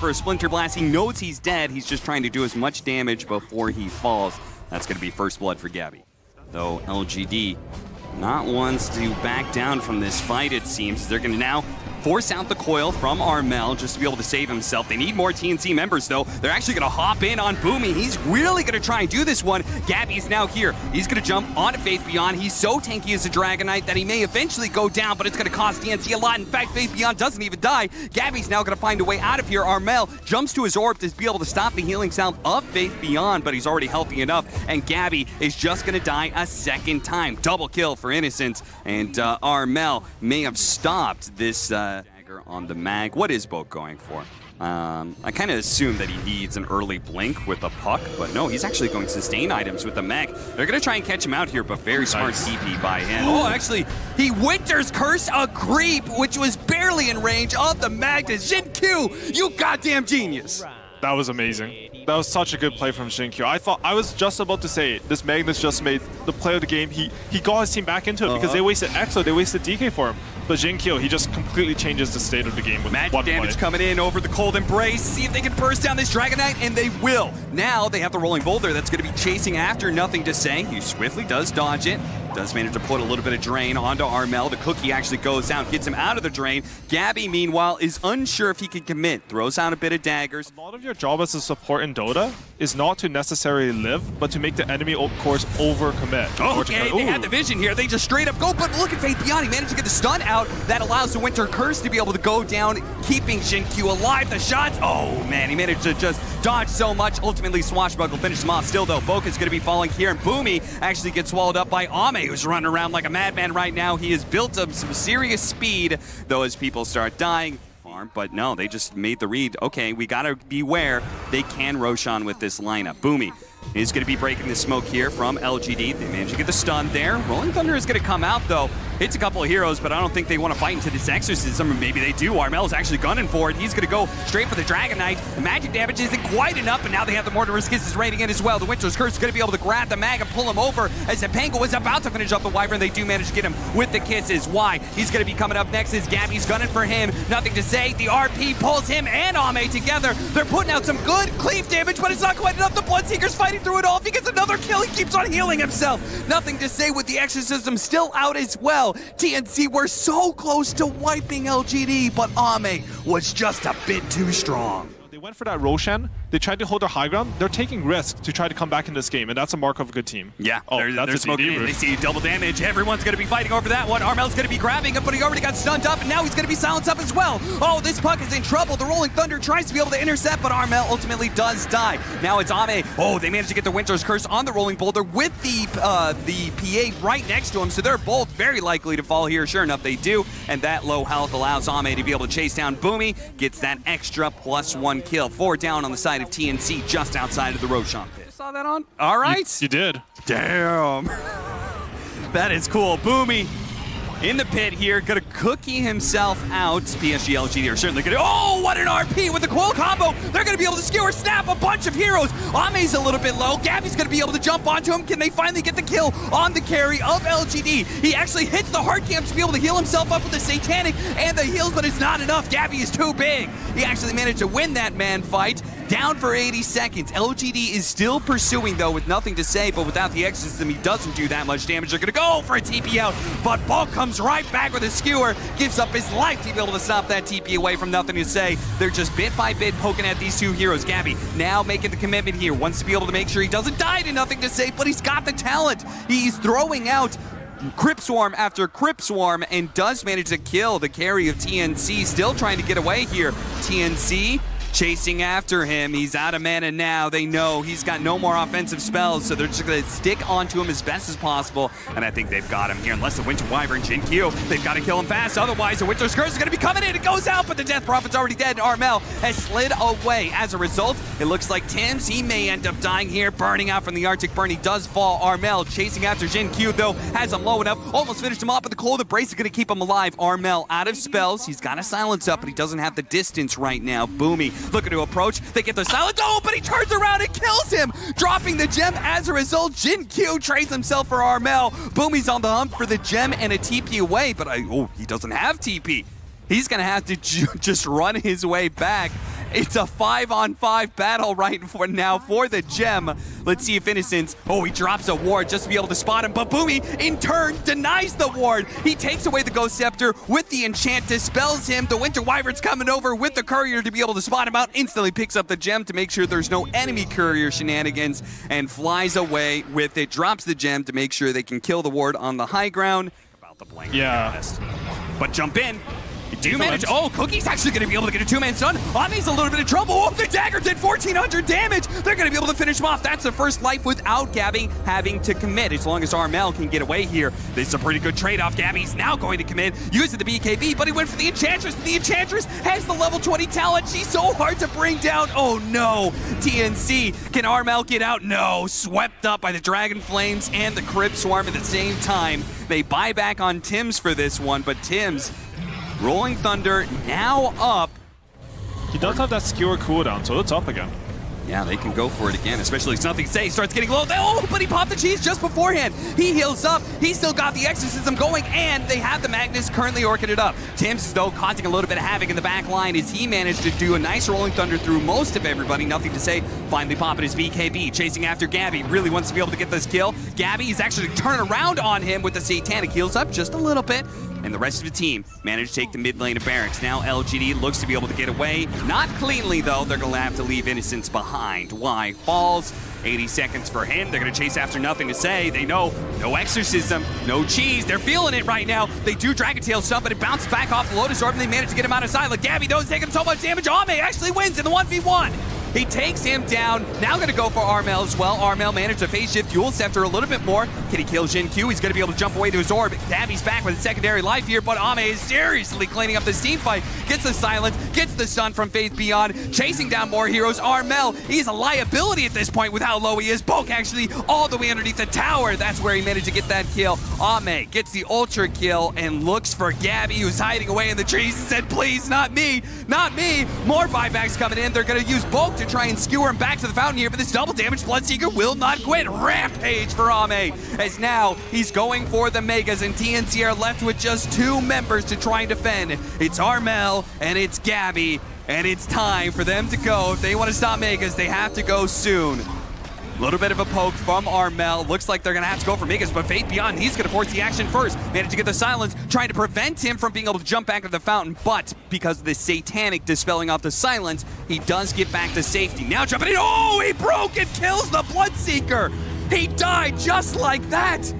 out for a Splinter Blast. He knows he's dead. He's just trying to do as much damage before he falls. That's going to be first blood for Gabby. Though LGD not ones to back down from this fight, it seems. They're going to now force out the coil from Armel just to be able to save himself. They need more TNC members, though. They're actually going to hop in on Boomy. He's really going to try and do this one. Gabby's now here. He's going to jump onto Faith Beyond. He's so tanky as a Dragon Knight that he may eventually go down, but it's going to cost TNC a lot. In fact, Faith Beyond doesn't even die. Gabby's now going to find a way out of here. Armel jumps to his orb to be able to stop the healing sound of Faith Beyond, but he's already healthy enough, and Gabby is just going to die a second time. Double kill for Innocence, and Armel may have stopped this dagger on the mag. What is Boat going for? I kind of assume that he needs an early blink with a puck, but no, he's actually going to sustain items with the mag. They're going to try and catch him out here, but very smart TP by him. Oh, actually, he Winter's Curse a creep, which was barely in range of the mag to Jin Q. You goddamn genius. That was amazing. That was such a good play from Jinkyu. I was just about to say it. This Magnus just made the play of the game. He got his team back into it because they wasted Exo, they wasted DK for him. But Jinkyu, he just completely changes the state of the game with magic one damage play. coming in over the Cold Embrace. See if they can burst down this Dragon Knight, and they will. Now they have the Rolling Boulder that's going to be chasing after Nothing to Say. He swiftly does dodge it. Does manage to put a little bit of drain onto Armel. The cookie actually goes down, gets him out of the drain. Gabby, meanwhile, is unsure if he can commit. Throws out a bit of daggers. A lot of your job as a support in Dota is not to necessarily live, but to make the enemy course overcommit. Okay, they had the vision here. They just straight up go, but look at Faith Beyond. He managed to get the stun out. That allows the Winter Curse to be able to go down, keeping Jinkyu alive. The shots, oh man, he managed to just dodge so much. Ultimately, Swashbuckle finishes him off. Still, though, Boka's going to be falling here, and Boomy actually gets swallowed up by Ame, who's running around like a madman right now. He has built up some serious speed, though, as people start dying. But no, they just made the read. Okay, we gotta beware. They can Roshan with this lineup. Boomy is going to be breaking the smoke here from LGD. They managed to get the stun there. Rolling Thunder is going to come out, though. Hits a couple of heroes, but I don't think they want to fight into this exorcism, or maybe they do. Armel's actually gunning for it. He's going to go straight for the Dragon Knight. The magic damage isn't quite enough, and now they have the Mortimer's Kisses raining in as well. The Winter's Curse is going to be able to grab the mag and pull him over as Zepengo was about to finish up the Wyvern. They do manage to get him with the Kisses. Why? He's going to be coming up next as Gabby's gunning for him. Nothing to Say. The RP pulls him and Ame together. They're putting out some good cleave damage, but it's not quite enough. The Bloodseeker's fighting through it all. If he gets another kill, he keeps on healing himself. Nothing to Say with the exorcism still out as well. TNC were so close to wiping LGD, but Ame was just a bit too strong. They went for that Roshan. They tried to hold their high ground. They're taking risks to try to come back in this game, and that's a mark of a good team. Yeah, they're smoking in. They see double damage. Everyone's going to be fighting over that one. Armel's going to be grabbing him, but he already got stunned up, and now he's going to be silenced up as well. Oh, this puck is in trouble. The Rolling Thunder tries to be able to intercept, but Armel ultimately does die. Now it's Ame. Oh, they managed to get the Winter's Curse on the Rolling Boulder with the PA right next to him, so they're both very likely to fall here. Sure enough, they do, and that low health allows Ame to be able to chase down Boomy. Gets that extra +1 kill. 4 down on the side of TNC, just outside of the Roshan pit. Saw that on? All right. You did. Damn. That is cool. Boomy in the pit here, gonna cookie himself out. PSG.LGD are certainly gonna. Oh, what an RP with the coil combo! They're gonna be able to skewer snap a bunch of heroes. Ame's a little bit low. Gabby's gonna be able to jump onto him. Can they finally get the kill on the carry of LGD? He actually hits the hard camp to be able to heal himself up with the Satanic and the heals, but it's not enough. Gabby is too big. He actually managed to win that man fight. Down for 80 seconds. LGD is still pursuing, though, with Nothing to Say, but without the exorcism, he doesn't do that much damage. They're gonna go for a TP out, but Bulk comes right back with a skewer, gives up his life to be able to stop that TP away from Nothing to Say. They're just bit by bit poking at these two heroes. Gabby now making the commitment here, wants to be able to make sure he doesn't die to Nothing to Say, but he's got the talent. He's throwing out Crypt Swarm after Crypt Swarm and does manage to kill the carry of TNC, still trying to get away here. TNC chasing after him. He's out of mana now. They know he's got no more offensive spells, so they're just going to stick onto him as best as possible, and I think they've got him here. Unless the Winter Wyvern, Jinkyu, they've got to kill him fast. Otherwise, the Winter's Curse is going to be coming in. It goes out, but the Death Prophet's already dead, and Armel has slid away. As a result, it looks like Tim's, he may end up dying here, burning out from the Arctic Burn. He does fall. Armel chasing after Jinkyu, though, has him low enough. Almost finished him off, but the Cold Embrace is going to keep him alive. Armel out of spells. He's got a silence up, but he doesn't have the distance right now. Boomy looking to approach. They get the silence. Oh, but he turns around and kills him, dropping the gem. As a result, Jinkyu trades himself for Armel. Boomy's on the hunt for the gem and a TP away, but he doesn't have TP. He's going to have to just run his way back. It's a 5-on-5 battle right now for the gem. Let's see if Innocence, oh, he drops a ward just to be able to spot him, but Boomy, in turn, denies the ward. He takes away the Ghost Scepter with the enchant, dispels him. The Winter Wyvern's coming over with the courier to be able to spot him out, instantly picks up the gem to make sure there's no enemy courier shenanigans, and flies away with it, drops the gem to make sure they can kill the ward on the high ground. About the blank. Yeah. But jump in. You do manage. Oh, Cookie's actually going to be able to get a two-man stun. Ami's a little bit of trouble. Oh, the dagger did 1,400 damage. They're going to be able to finish him off. That's the first life without Gabby having to commit. As long as Armel can get away here, this is a pretty good trade-off. Gabby's now going to commit, using the BKB, but he went for the Enchantress. The Enchantress has the level 20 talent. She's so hard to bring down. Oh, no. TNC. Can Armel get out? No. Swept up by the Dragon Flames and the Crib Swarm at the same time. They buy back on Tims for this one, but Tims, Rolling Thunder now up. He does have that skewer cooldown, so it's up again. Yeah, they can go for it again, especially if nothing to say. Starts getting low. Oh, but he popped the cheese just beforehand. He heals up. He's still got the exorcism going, and they have the Magnus currently orking it up. Tims, though, causing a little bit of havoc in the back line as he managed to do a nice Rolling Thunder through most of everybody. Nothing to say. Finally popping his BKB, chasing after Gabby. Really wants to be able to get this kill. Gabby is actually turning around on him with the Satanic. Heals up just a little bit. And the rest of the team managed to take the mid lane of Barracks. Now LGD looks to be able to get away. Not cleanly, though. They're going to have to leave Innocence behind. Why? Falls. 80 seconds for him. They're going to chase after Nothing to Say. They know no exorcism, no cheese. They're feeling it right now. They do Dragon Tail some, but it bounced back off the Lotus Orb, and they managed to get him out of sight. Like Gabby, though, is taking so much damage. Ame actually wins in the 1v1. He takes him down. Now going to go for Armel as well. Armel managed to phase shift Fuel Scepter a little bit more. Can he kill Jin Q? He's going to be able to jump away to his orb. Gabby's back with a secondary life here, but Ame is seriously cleaning up this team fight. Gets the silence, gets the stun from Faith Beyond, chasing down more heroes. Armel, he's a liability at this point with how low he is. Poke actually all the way underneath the tower. That's where he managed to get that kill. Ame gets the ultra kill and looks for Gabby, who's hiding away in the trees, and said, please, not me, not me. More buybacks coming in. They're going to use Bulk to try and skewer him back to the fountain here, but this double damage Bloodseeker will not quit. Rampage for Ame, as now he's going for the Megas, and TNC are left with just two members to try and defend. It's Armel and it's Gabby, and it's time for them to go. If they want to stop Megas, they have to go soon. A little bit of a poke from Armel. Looks like they're going to have to go for Megas, but Faith Beyond, he's going to force the action first. Managed to get the silence, trying to prevent him from being able to jump back to the fountain, but because of the Satanic dispelling off the silence, he does get back to safety. Now jumping in. Oh, he broke and kills the Bloodseeker. He died just like that.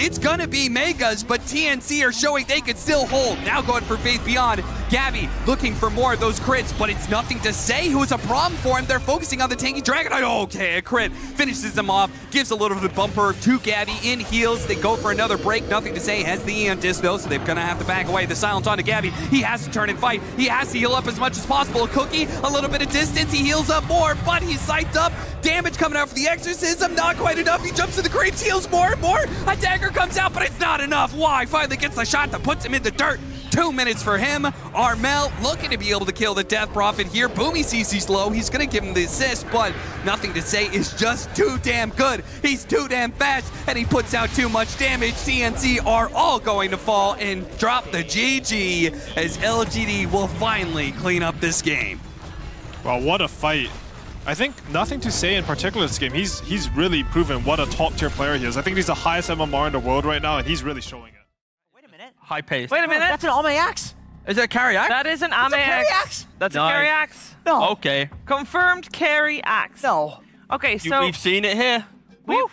It's gonna be Megas, but TNC are showing they could still hold. Now going for Faith Beyond. Gabby looking for more of those crits, but it's Nothing to Say who is a problem for him. They're focusing on the tanky Dragon. Okay, a crit finishes them off, gives a little bit of bumper to Gabby in heals. They go for another break. Nothing to Say has the Eon Disc though, so they're gonna have to back away. The silence onto Gabby. He has to turn and fight. He has to heal up as much as possible. Cookie, a little bit of distance. He heals up more, but he's psyched up. Damage coming out for the exorcism, not quite enough. He jumps to the creeps, heals more and more. A dagger comes out, but it's not enough. Why? Finally gets the shot that puts him in the dirt. 2 minutes for him. Armel looking to be able to kill the Death Prophet here. Boomy sees he's low. He's going to give him the assist, but Nothing to Say is just too damn good. He's too damn fast, and he puts out too much damage. TNC are all going to fall and drop the GG as LGD will finally clean up this game. Wow, what a fight. I think Nothing to Say in particular this game, he's really proven what a top-tier player he is. I think he's the highest MMR in the world right now, and he's really showing it. Wait a minute. High pace. Wait a minute. That's an Ame axe. Is that a carry axe? That is an Ame axe. That's a carry axe. No. Okay. Confirmed carry axe. No. Okay, so We've seen it here. We've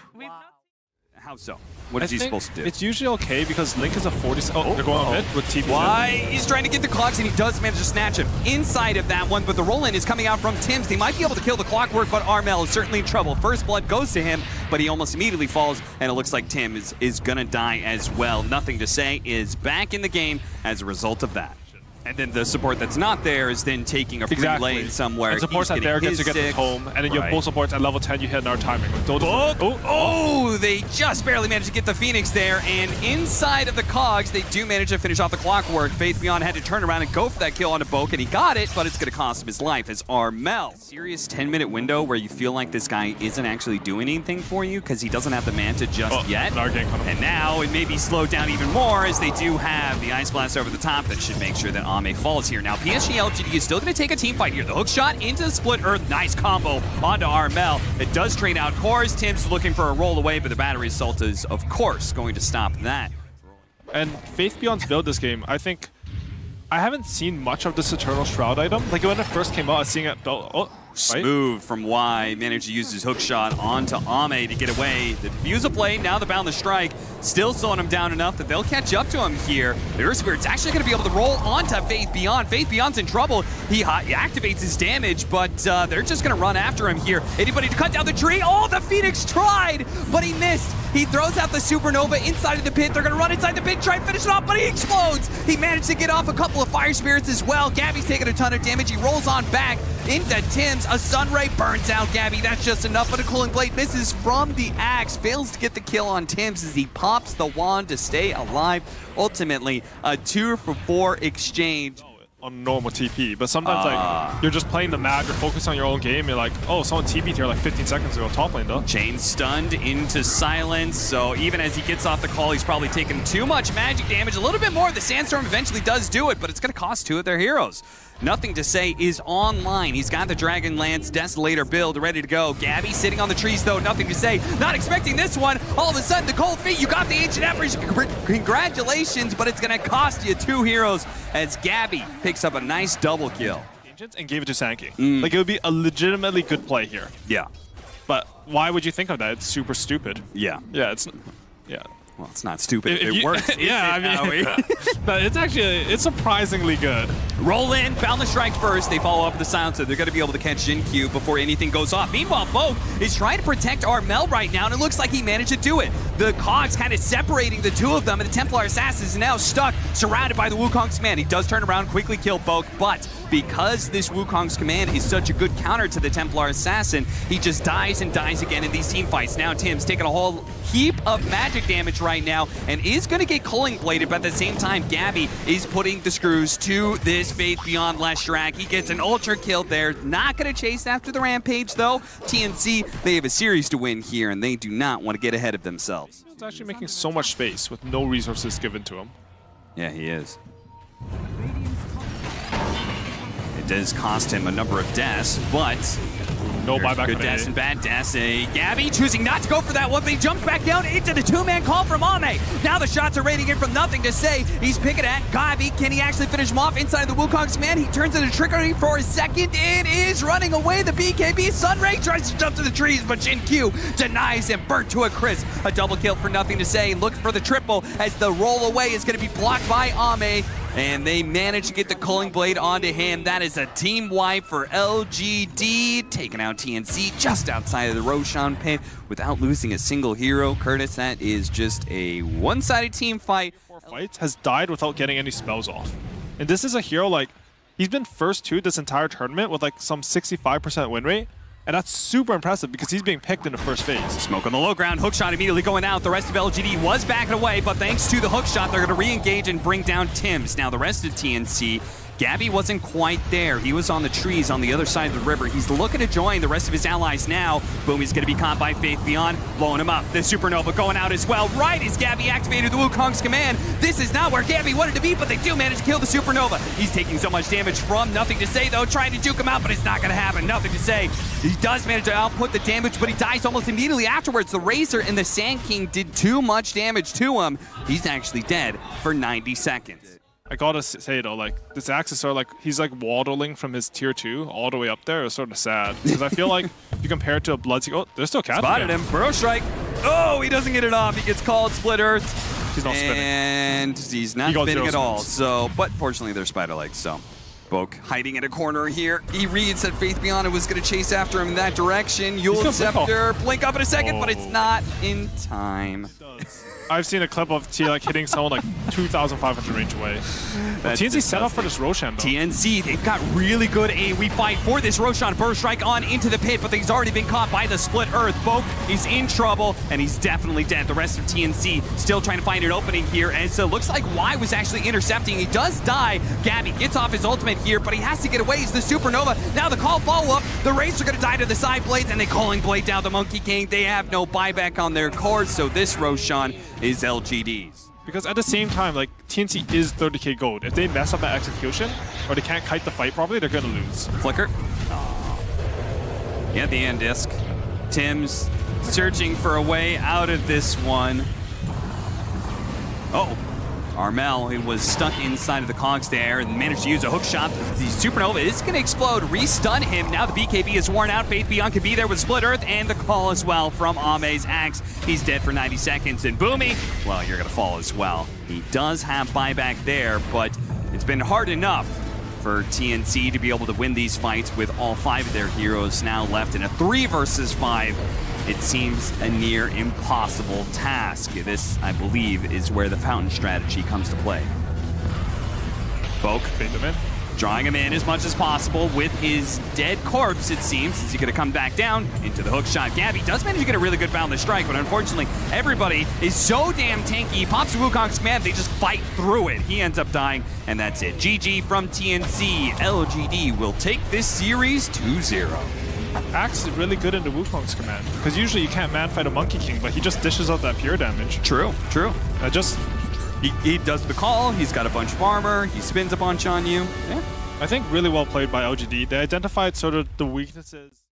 How so? What is he supposed to do? It's usually okay because Link is a 40. Oh, they're going on mid with TP. Why? He's trying to get the clocks, and he does manage to snatch him inside of that one, but the roll-in is coming out from Tims. They might be able to kill the Clockwork, but Armel is certainly in trouble. First blood goes to him, but he almost immediately falls, and it looks like Tim is going to die as well. Nothing to Say is back in the game as a result of that. And then the support that's not there is then taking a free lane somewhere. And supports at there gets to get the home, and then you have both supports at level 10, you hit another timing. Oh, they just barely managed to get the Phoenix there, and inside of the cogs, they do manage to finish off the Clockwork. Faith Beyond had to turn around and go for that kill onto Boke, and he got it, but it's going to cost him his life as Armel. Serious 10-minute window where you feel like this guy isn't actually doing anything for you because he doesn't have the Manta just yet. And now it may be slowed down even more as they do have the Ice Blast over the top that should make sure that Ame falls here. Now, PSG.LGD is still going to take a team fight here. The hook shot into the split earth. Nice combo onto Armel. It does trade out cores. Tim's looking for a roll away, but the battery assault is, of course, going to stop that. And Faith Beyond's build this game, I think I haven't seen much of this Eternal Shroud item. Like when it first came out, I was seeing it built. Oh, smooth from Y. Managed to use his hook shot onto Ame to get away. The defusal play, now the bound the strike. Still slowing him down enough that they'll catch up to him here. The Earth Spirit's actually going to be able to roll onto Faith Beyond. Faith Beyond's in trouble. He activates his damage, but they're just going to run after him here. Anybody to cut down the tree? Oh, the Phoenix tried, but he missed. He throws out the Supernova inside of the pit. They're going to run inside the pit, try and finish it off, but he explodes. He managed to get off a couple of Fire Spirits as well. Gabby's taking a ton of damage. He rolls on back into Tim's. A Sunray burns out Gabby. That's just enough, but a Cooling Blade misses from the axe. Fails to get the kill on Tim's as he pops the wand to stay alive. Ultimately, a 2-for-4 exchange. On normal TP, but sometimes like you're just playing the map, you're focused on your own game, you're like, oh, someone TP'd here like 15 seconds ago, top lane though. Chain stunned into silence, so even as he gets off the call, he's probably taking too much magic damage. A little bit more, the Sandstorm eventually does do it, but it's going to cost 2 of their heroes. Nothing to Say is online. He's got the Dragonlance Desolator build ready to go. Gabby sitting on the trees though, Nothing to Say. Not expecting this one. All of a sudden, the cold feet, you got the Ancient Embers. Congratulations, but it's gonna cost you 2 heroes as Gabby picks up a nice double kill. And gave it to Sankey. Like it would be a legitimately good play here. Yeah. But why would you think of that? It's super stupid. Yeah. Yeah, it's, yeah. Well, it's not stupid. It works. Yeah, I mean, but it's actually, it's surprisingly good. Roll in, bound the strike first. They follow up with the silencer. They're going to be able to catch Kyiv before anything goes off. Meanwhile, Boke is trying to protect Armel right now, and it looks like he managed to do it. The cogs kind of separating the two of them, and the Templar Assassin is now stuck, surrounded by the Wukong's command. He does turn around, quickly kill Boke, but because this Wukong's command is such a good counter to the Templar Assassin, he just dies and dies again in these team fights. Now Tim's taking a whole heap of magic damage right now and is going to get Culling Bladed, but at the same time, Gabby is putting the screws to this Faith Beyond Leshrac. He gets an ultra kill there. Not going to chase after the Rampage, though. TNC, they have a series to win here, and they do not want to get ahead of themselves. He's actually making so much space with no resources given to him. Yeah, he is. It does cost him a number of deaths, but no buyback. Good deaths and bad deaths. Gabby choosing not to go for that one, but he jumps back down into the 2-man call from Ame. Now the shots are raining in from Nothing to Say. He's picking at Gabby. Can he actually finish him off inside the Wukong's command? He turns into trickery for a second. It is running away. The BKB Sunray tries to jump to the trees, but Kyiv denies him. Burnt to a crisp. A double kill for Nothing to Say. Looks for the triple as the roll away is going to be blocked by Ame. And they manage to get the Culling Blade onto him. That is a team wipe for LGD, taking out TNC just outside of the Roshan pit without losing a single hero. Curtis, that is just a one-sided team fight. 4 fights, has died without getting any spells off. And this is a hero, like, he's been first 2 this entire tournament with like some 65% win rate. And that's super impressive because he's being picked in the first phase. Smoke on the low ground, hookshot immediately going out. The rest of LGD was backing away, but thanks to the hookshot, they're going to re-engage and bring down Tim's. Now the rest of TNC, Gabby wasn't quite there. He was on the trees on the other side of the river. He's looking to join the rest of his allies now. Boomy's going to be caught by Faith Beyond, blowing him up. The Supernova going out as well. Right as Gabby activated the Wukong's command. This is not where Gabby wanted to be, but they do manage to kill the Supernova. He's taking so much damage from Nothing to Say, though, trying to juke him out, but it's not going to happen. Nothing to Say. He does manage to output the damage, but he dies almost immediately afterwards. The Razor and the Sand King did too much damage to him. He's actually dead for 90 seconds. I gotta say though, like, this axe is sort of like, he's like waddling from his tier 2 all the way up there. It's sort of sad. Because I feel like if you compare it to a Bloodseeker, oh, there's still Cat. Spotted him, Burrow Strike. Oh, he doesn't get it off. He gets called Split Earth. He's not spinning. And he's not spinning at all. So, but fortunately they're Spider Legs, so. Boke hiding in a corner here. He reads that Faith Beyond was going to chase after him in that direction. Yule Scepter, blink up in a second, but it's not in time. I've seen a clip of T like hitting someone like 2,500 range away. TNC set up for this Roshan though. TNC, they've got really good AoE fight for this Roshan. Burst Strike on into the pit, but he's already been caught by the Split Earth. Boke, he's in trouble, and he's definitely dead. The rest of TNC still trying to find an opening here, as it looks like Y was actually intercepting. He does die. Gabby gets off his ultimate here, but he has to get away. He's the Supernova. Now the call follow-up. The Rays are going to die to the side blades, and they Culling Blade down the Monkey King. They have no buyback on their cores, so this Roshan is LGD's. Because at the same time, like, TNC is 30k gold. If they mess up that execution, or they can't kite the fight properly, they're gonna lose. Flicker. Yeah, the end disc. Tim's searching for a way out of this one. Oh, Armel, he was stuck inside of the cogs there and managed to use a hook shot. The Supernova is going to explode, re-stun him. Now the BKB is worn out. Faith Beyond can be there with Split Earth and the call as well from Ame's Axe. He's dead for 90 seconds. And Boomy, well, you're going to fall as well. He does have buyback there, but it's been hard enough for TNC to be able to win these fights with all 5 of their heroes now left in a 3 versus 5. It seems a near impossible task. This, I believe, is where the fountain strategy comes to play. Boke, drawing him in as much as possible with his dead corpse, it seems. Is he going to come back down into the hook shot? Gabby does manage to get a really good boundless strike, but unfortunately, everybody is so damn tanky. He pops Wukong's command, they just fight through it. He ends up dying, and that's it. GG from TNC. LGD will take this series 2-0. Axe is really good in the Wukong's command, because usually you can't man-fight a Monkey King, but he just dishes out that pure damage. True, true. He does the call, he's got a bunch of armor, he spins a bunch on you. Yeah. I think really well played by LGD. They identified sort of the weaknesses.